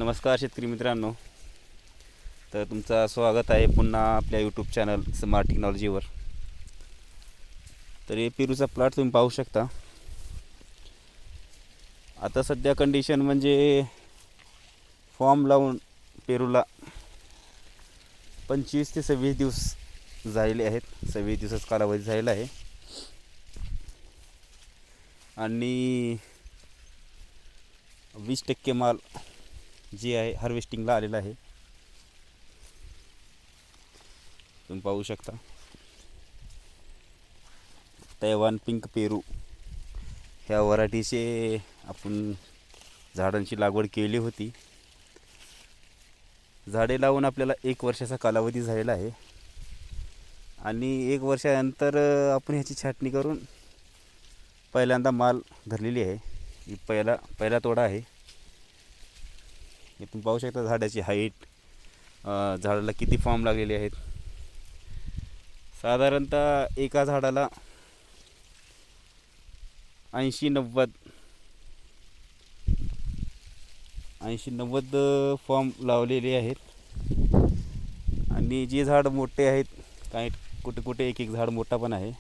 नमस्कार शेतकरी मित्रांनो. तर तुमचं स्वागत आहे पुन्हा आपल्या यूट्यूब चॅनल स्मार्ट टेक्नॉलॉजीवर. तर हे पेरूचा प्लॉट तुम्ही पाहू शकता. आता सध्या कंडिशन म्हणजे फॉर्म लावून पेरूला 25 ते 26 दिवस झालेले आहेत. 26 दिवसाचा कालावधी झालेला आहे आणि 20% माल जी आहे हार्वेस्टिंगला आलेला आहे. तुम्ही पाहू शकता. तैवान पिंक पेरू ह्या व्हरायटीचे आपण झाडांची लागवड केली होती. झाडे लावून आपल्याला 1 वर्षाचा कालावधी झालेला आहे आणि 1 वर्षानंतर आपण ह्याची छाटणी करून पहिल्यांदा माल धरलेली आहे. ही पहिला तोडा आहे. हे तुम्ही पाहू शकता झाडाची हाईट, झाडाला किती फॉर्म लागलेले आहेत. साधारणतः एका झाडाला 80-90 फॉर्म लावलेले आहेत. आणि जे झाड मोठे आहेत, काही कुठे एक झाड मोठा पण आहे.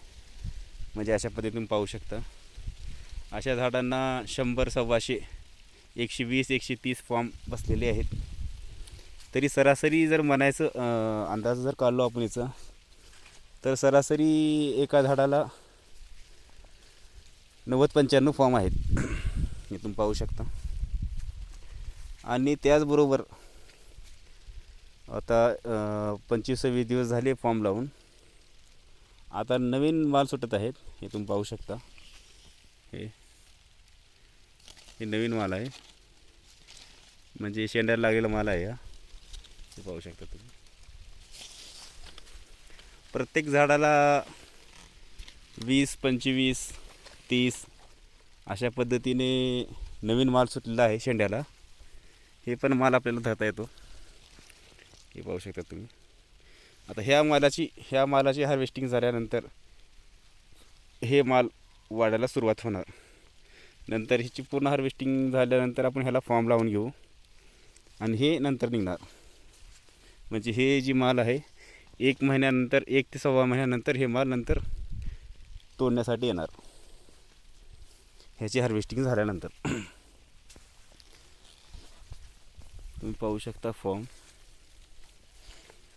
म्हणजे अशा पद्धतीने पाहू शकता. अशा झाडांना 100, 125, 120, 130 फॉर्म बसलेले आहेत. तरी सरासरी जर म्हणायचं अंदाज जर काढलो आपण याचा, तर सरासरी एका झाडाला 90-95 फॉर्म आहेत. हे तुम्ही पाहू शकता. आणि त्याचबरोबर आता 25-26 दिवस झाले फॉर्म लावून. आता नवीन माल सुटत आहेत. हे तुम्ही पाहू शकता. हे नवीन माल आहे, म्हणजे शेंड्याला लागलेला माल आहे. हे पाहू शकता तुम्ही. प्रत्येक झाडाला 20, 25, 30 अशा पद्धतीने नवीन माल सुटलेला आहे शेंड्याला. हे पण माल आपल्याला धरता येतो. हे पाहू शकता तुम्ही. आता ह्या मालाची हार्वेस्टिंग झाल्यानंतर हे माल वाढायला सुरुवात होणार. नंतर ह्याची पूर्ण हार्वेस्टिंग झाल्यानंतर आपण ह्याला फॉर्म लावून घेऊ आणि हे नंतर निघणार. म्हणजे हे जी माल आहे 1 महिन्यानंतर, 1 ते 1.25 महिन्यानंतर हे माल नंतर तोडण्यासाठी येणार, ह्याची हार्वेस्टिंग झाल्यानंतर. तुम्ही पाहू शकता फॉर्म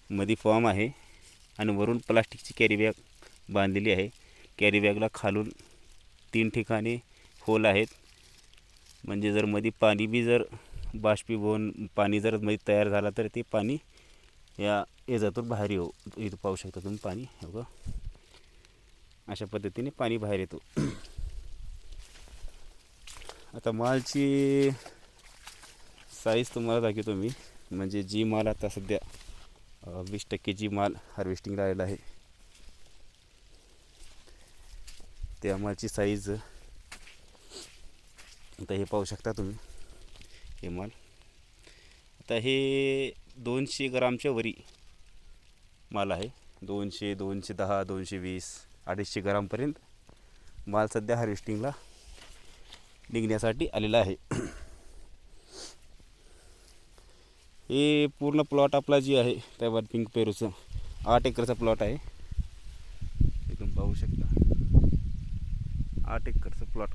मध्ये फॉर्म आहे आणि वरून प्लास्टिकची कॅरी बॅग बांधलेली आहे. कॅरी बॅगला खालून 3 ठिकाणी होल आहेत. म्हणजे जर मध्ये पाणी बी जर बाष्पीभवन पाणी जर मध्ये तयार झाला तर ते पाणी या याच्यातून बाहेर येऊ. इथं पाहू शकता तुम्ही पाणी. हे बघा, अशा पद्धतीने पाणी बाहेर येतो. आता मालची साईज तुम्हाला दाखवतो मी. म्हणजे जी माल आता सध्या 20% जी माल हार्वेस्टिंगला आलेला आहे त्या मालची साईज आता हे पाहू शकता तुम्ही. हे माल आता हे 200 ग्रामच्या वरी माल आहे. 200, 210, 220, 250 ग्रामपर्यंत माल सध्या हार्वेस्टिंगला निघण्यासाठी आलेला आहे. हे पूर्ण प्लॉट आपला जी आहे तैवान पिंक पेरूचं 8 एकरचा प्लॉट आहे. हे तुम्ही पाहू शकता. 8 एकरचा प्लॉट.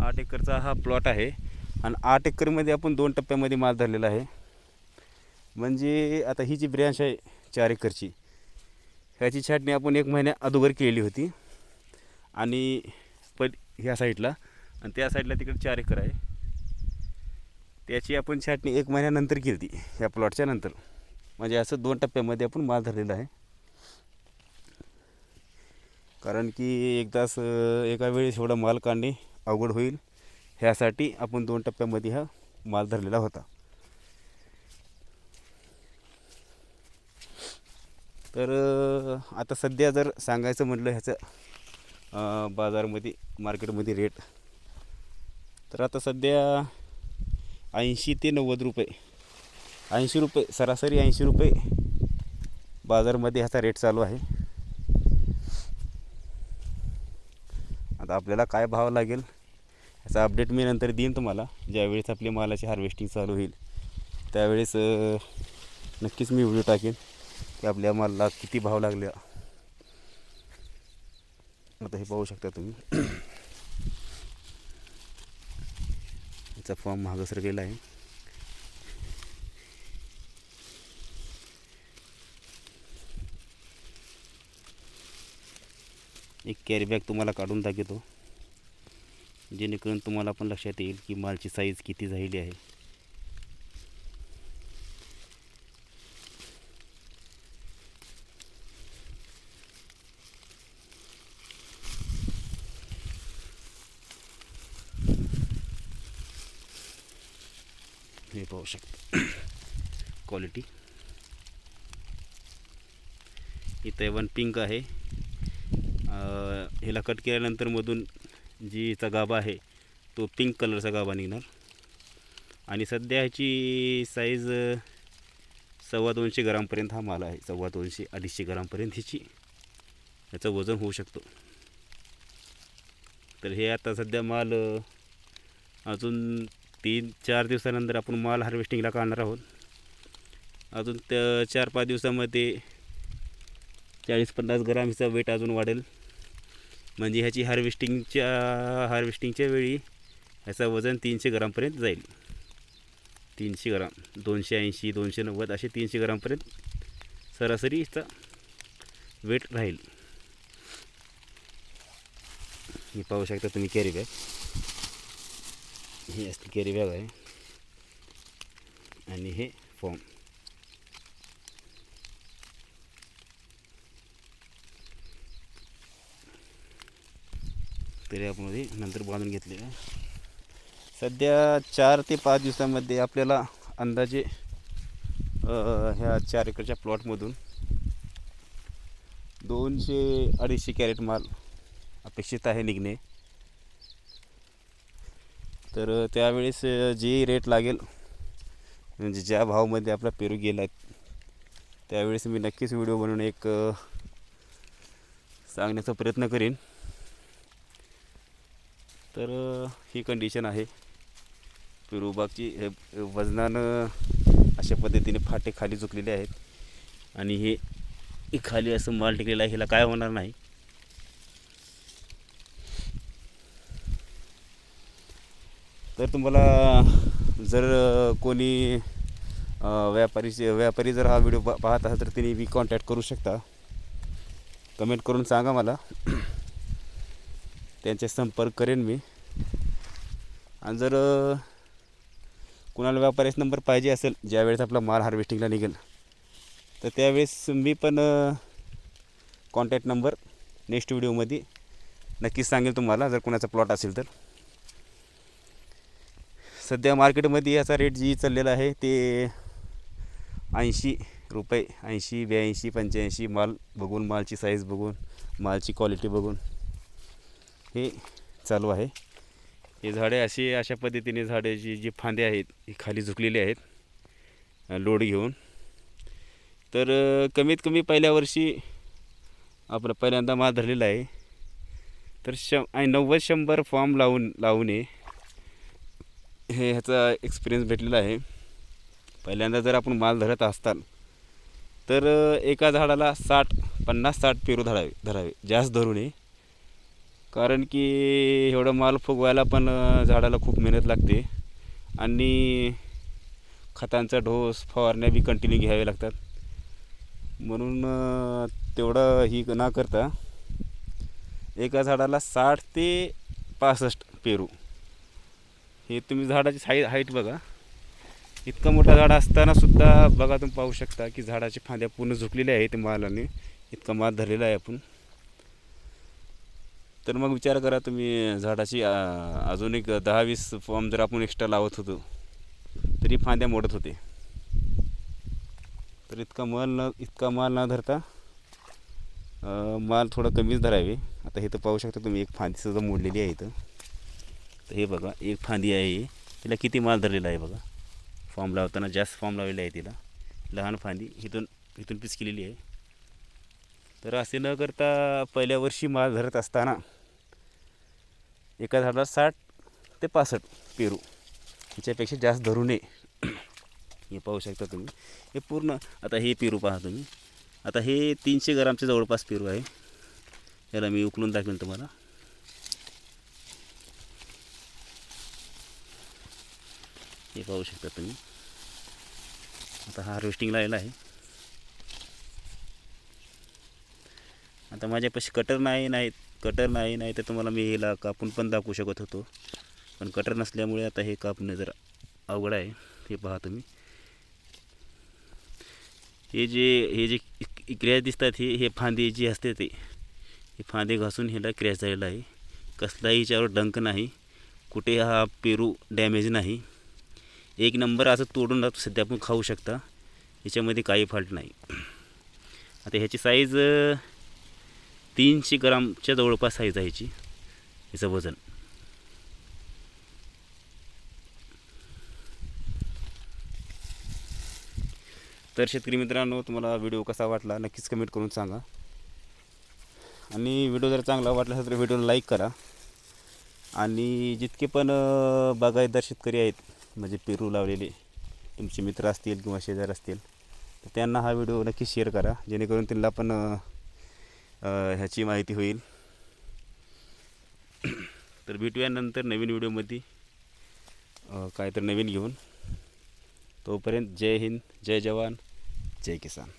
आठ एकरचा हा प्लॉट आहे आणि 8 एकरमध्ये आपण 2 टप्प्यामध्ये माल धरलेला आहे. म्हणजे आता ही जी ब्रँच आहे 4 एकरची, ह्याची छाटणी आपण 1 महिन्या अगोदर केली होती. आणि ह्या साईडला आणि त्या साईडला तिकडे 4 एकर आहे, त्याची आपण छाटणी 1 महिन्यानंतर केली ती ह्या प्लॉटच्या नंतर. म्हणजे असं 2 टप्प्यामध्ये आपण माल धरलेला आहे. कारण की एकदाच एका वेळेस एवढा माल काढणे अवघड होईल, ह्यासाठी आपण 2 टप्प्यामध्ये हा माल धरलेला होता. तर आता सध्या जर सांगायचं म्हटलं ह्याचं बाजारामध्ये मार्केटमध्ये रेट, तर आता सध्या 80 ते 90 रुपये, 80 रुपये सरासरी 80 रुपये बाजारामध्ये ह्याचा रेट चालू आहे. आता आपल्याला काय भाव लागेल याचा अपडेट मी नंतर देईन तुम्हाला. ज्यावेळेस आपली मालाची हार्वेस्टिंग चालू होईल त्यावेळेस नक्कीच मी व्हिडिओ टाकेन की आपल्या मालाला किती भाव लागले. आता हे पाहू शकता तुम्ही याचा फॉर्म महाग सरकेला आहे. एक कॅरी बॅग तुम्हाला काढून दाखवतो जेणेकरून तुम्हाला पण लक्षात येईल की मालची साईज किती झालेली आहे. हे पाहू शकता क्वालिटी. ही तैवान पिंक आहे. ह्याला कट केल्यानंतर मधून जी चा गाभा आहे तो पिंक कलरचा गाभा निघणार. आणि सध्या ह्याची साईज 250 ग्रामपर्यंत हा माल आहे. 250-250 ग्रामपर्यंत ह्याची ह्याचं वजन होऊ शकतो. तर हे आता सध्या माल अजून 3-4 दिवसानंतर आपण माल हार्वेस्टिंगला काढणार आहोत. अजून त्या 4-5 दिवसामध्ये 40-50 ग्राम ह्याचा वेट अजून वाढेल. म्हणजे ह्याची हार्वेस्टिंगच्या वेळी ह्याचं वजन 300 ग्रामपर्यंत जाईल. 300 ग्राम, 280-290 असे 300 ग्रामपर्यंत सरासरी ह्याचा वेट राहील. हे पाहू शकता तुम्ही कॅरी बॅग. ही असली कॅरी बॅग आहे आणि हे फॉर्म. तरी आपण नंतर बांधून घेतले. सध्या 4 ते 5 दिवसामध्ये आपल्याला अंदाजे ह्या 4 एकरच्या प्लॉटमधून 200-250 कॅरेट माल अपेक्षित आहे निघणे. तर त्यावेळेस जे रेट लागेल म्हणजे ज्या भावामध्ये आपला पेरू गेला आहे त्यावेळेस मी नक्कीच व्हिडिओ बनवून एक सांगण्याचा प्रयत्न करीन. तर ही कंडिशन आहे पेरू बागची. वजनानं अशा पद्धतीने फाटे खाली झुकलेले आहेत आणि हे खाली असं माल टिकलेला आहे. ह्याला काय होणार नाही. तर तुम्हाला जर कोणी व्यापारी जर हा व्हिडिओ पाहत असेल तर त्यांनी मी कॉन्टॅक्ट करू शकता. कमेंट करून सांगा मला, त्यांचे संपर्क करेन मी. आणि जर कुणाला व्यापाऱ्याचा नंबर पाहिजे असेल ज्यावेळेस आपला माल हार्वेस्टिंगला निघेल तर त्यावेळेस मी पण कॉन्टॅक्ट नंबर नेक्स्ट व्हिडिओमध्ये नक्कीच सांगेल तुम्हाला जर कुणाचा प्लॉट असेल तर. सध्या मार्केटमध्ये याचा रेट जी चाललेला आहे ते 80 रुपये, 80, 82, 85 माल बघून, मालची साईज बघून, मालची क्वालिटी बघून हे चालू आहे. हे झाडे अशा पद्धतीने झाडाची जी फांदे आहेत ही खाली झुकलेली आहेत लोड घेऊन. तर कमीत कमी पहिल्या वर्षी आपलं पहिल्यांदा माल धरलेला आहे तर 90-100 फॉर्म लावणे हे ह्याचा एक्सपिरियन्स भेटलेला आहे. पहिल्यांदा जर आपण माल धरत असताल तर एका झाडाला 50-60 पेरू धरावे, जास्त धरू नये. कारण की एवढं माल फुगवायला पण झाडाला खूप मेहनत लागते आणि खतांचा डोस फवारण्या बी कंटिन्यू घ्यावे लागतात. म्हणून तेवढं ही न करता एका झाडाला 60 ते 65 पेरू. हे तुम्ही झाडाची हाईट बघा. इतका मोठा झाड असताना सुद्धा बघा तुम्ही पाहू शकता की झाडाची फांद्या पूर्ण झुकलेल्या आहेत मालाने. इतका माल धरलेला आहे आपण. तर मग विचार करा तुम्ही झाडाची अजून एक 10-20 फॉर्म जर आपण एक्स्ट्रा लावत होतो तरी फांद्या मोडत होते. तर इतका माल न धरता माल थोडा कमीच धरावे. आता हे तर पाहू शकता तुम्ही एक फांदी सुद्धा मोडलेली आहे इथं. तर हे बघा एक फांदी आहे, तिला किती माल धरलेला आहे बघा. फॉर्म लावताना जास्त फॉर्म लावलेला आहे तिला. लहान फांदी इथून पीस केलेली आहे. तर असे न करता पहिल्या वर्षी माल धरत असताना एका झाडाला 60 ते 65 पेरू, याच्यापेक्षा जास्त धरू नये. हे पाहू शकता तुम्ही. हे पूर्ण आता हे पेरू पहा तुम्ही. आता हे 300 ग्रामच्या जवळपास पेरू आहे. याला मी उकलून दाखवेन तुम्हाला. हे पाहू शकता तुम्ही. आता हार्वेस्टिंगला आलेला आहे. आता माझ्यापाशी कटर नाही तर तुम्हाला मी याला कापून पण दाखवू शकत होतो, पण कटर नसल्यामुळे आता हे कापणं जरा अवघड आहे. हे पहा तुम्ही. हे जे क्रॅच दिसतात हे फांदे जे असते हे फांदे घासून ह्याला क्रॅच झालेला आहे. कसलाही याच्यावर डंक नाही, कुठे हा पेरू डॅमेज नाही. एक नंबर असं तोडून सध्या आपण खाऊ शकता. याच्यामध्ये काही फॉल्ट नाही. आता ह्याची साईज 300 ग्रामच्या जवळपास साईज आहे ह्याची. याचं वजन. तर शेतकरी मित्रांनो, तुम्हाला व्हिडिओ कसा वाटला नक्कीच कमेंट करून सांगा. आणि व्हिडिओ जर चांगला वाटला तर व्हिडिओला लाईक करा. आणि जितके पण बागायतदार शेतकरी आहेत, म्हणजे पेरू लावलेले तुमचे मित्र असतील किंवा शेजार असतील, तर त्यांना हा व्हिडिओ नक्की शेअर करा, जेणेकरून त्यांना पण ह्याची माहिती होईल. तर भेटूया नंतर नवीन व्हिडिओमध्ये काय तर नवीन घेऊन. तोपर्यंत जय हिंद, जय जवान, जय किसान.